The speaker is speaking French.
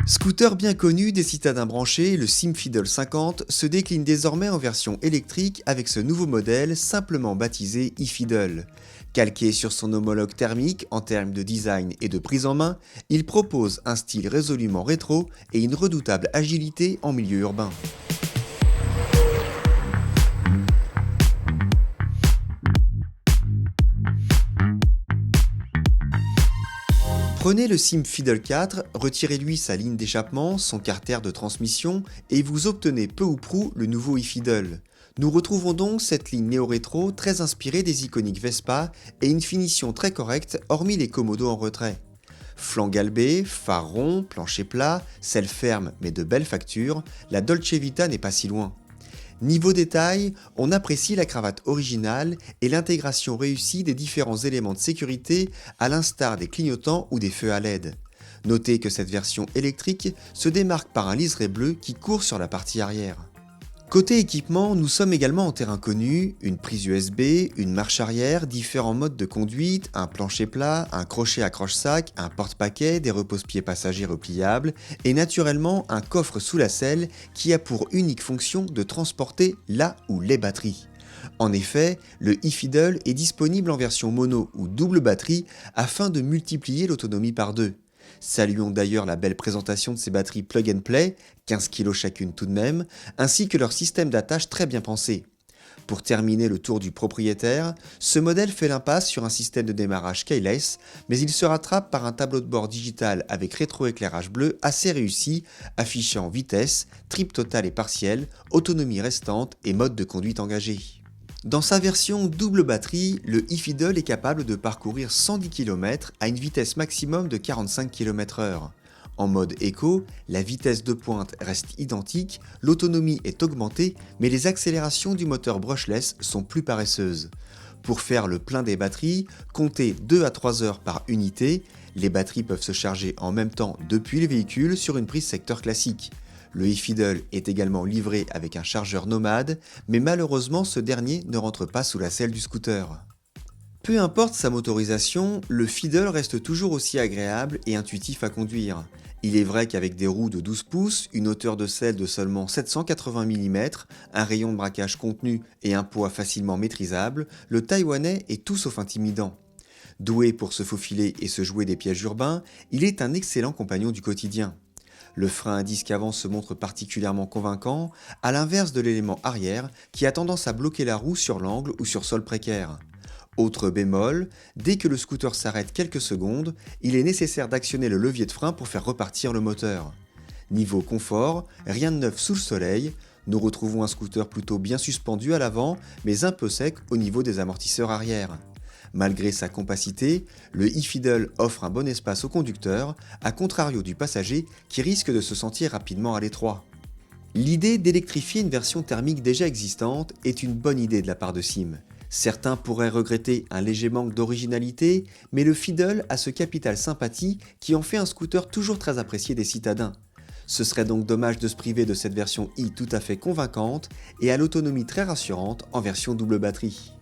Scooter bien connu des citadins branchés, le Simfiddle 50 se décline désormais en version électrique avec ce nouveau modèle simplement baptisé eFiddle. Calqué sur son homologue thermique en termes de design et de prise en main, il propose un style résolument rétro et une redoutable agilité en milieu urbain. Prenez le Simfiddle 4, retirez-lui sa ligne d'échappement, son carter de transmission et vous obtenez peu ou prou le nouveau eFiddle. Nous retrouvons donc cette ligne néo-rétro très inspirée des iconiques Vespa et une finition très correcte hormis les commodos en retrait. Flanc galbé, phare rond, plancher plat, selle ferme mais de belle facture, la Dolce Vita n'est pas si loin. Niveau détail, on apprécie la cravate originale et l'intégration réussie des différents éléments de sécurité à l'instar des clignotants ou des feux à LED. Notez que cette version électrique se démarque par un liseré bleu qui court sur la partie arrière. Côté équipement, nous sommes également en terrain connu, une prise USB, une marche arrière, différents modes de conduite, un plancher plat, un crochet accroche-sac, un porte-paquet, des repose-pieds passagers repliables et naturellement un coffre sous la selle qui a pour unique fonction de transporter la ou les batteries. En effet, le eFiddle est disponible en version mono ou double batterie afin de multiplier l'autonomie par deux. Saluons d'ailleurs la belle présentation de ces batteries plug and play, 15 kg chacune tout de même, ainsi que leur système d'attache très bien pensé. Pour terminer le tour du propriétaire, ce modèle fait l'impasse sur un système de démarrage keyless, mais il se rattrape par un tableau de bord digital avec rétroéclairage bleu assez réussi, affichant vitesse, trip total et partiel, autonomie restante et mode de conduite engagé. Dans sa version double batterie, le eFiddle est capable de parcourir 110 km à une vitesse maximum de 45 km/h. En mode éco, la vitesse de pointe reste identique, l'autonomie est augmentée, mais les accélérations du moteur brushless sont plus paresseuses. Pour faire le plein des batteries, comptez 2 à 3 heures par unité. Les batteries peuvent se charger en même temps depuis le véhicule sur une prise secteur classique. Le eFiddle est également livré avec un chargeur nomade, mais malheureusement ce dernier ne rentre pas sous la selle du scooter. Peu importe sa motorisation, le Fiddle reste toujours aussi agréable et intuitif à conduire. Il est vrai qu'avec des roues de 12 pouces, une hauteur de selle de seulement 780 mm, un rayon de braquage contenu et un poids facilement maîtrisable, le Taïwanais est tout sauf intimidant. Doué pour se faufiler et se jouer des pièges urbains, il est un excellent compagnon du quotidien. Le frein à disque avant se montre particulièrement convaincant, à l'inverse de l'élément arrière qui a tendance à bloquer la roue sur l'angle ou sur sol précaire. Autre bémol, dès que le scooter s'arrête quelques secondes, il est nécessaire d'actionner le levier de frein pour faire repartir le moteur. Niveau confort, rien de neuf sous le soleil, nous retrouvons un scooter plutôt bien suspendu à l'avant mais un peu sec au niveau des amortisseurs arrière. Malgré sa compacité, le eFiddle offre un bon espace au conducteur, à contrario du passager qui risque de se sentir rapidement à l'étroit. L'idée d'électrifier une version thermique déjà existante est une bonne idée de la part de Sim. Certains pourraient regretter un léger manque d'originalité, mais le Fiddle a ce capital sympathie qui en fait un scooter toujours très apprécié des citadins. Ce serait donc dommage de se priver de cette version tout à fait convaincante et à l'autonomie très rassurante en version double batterie.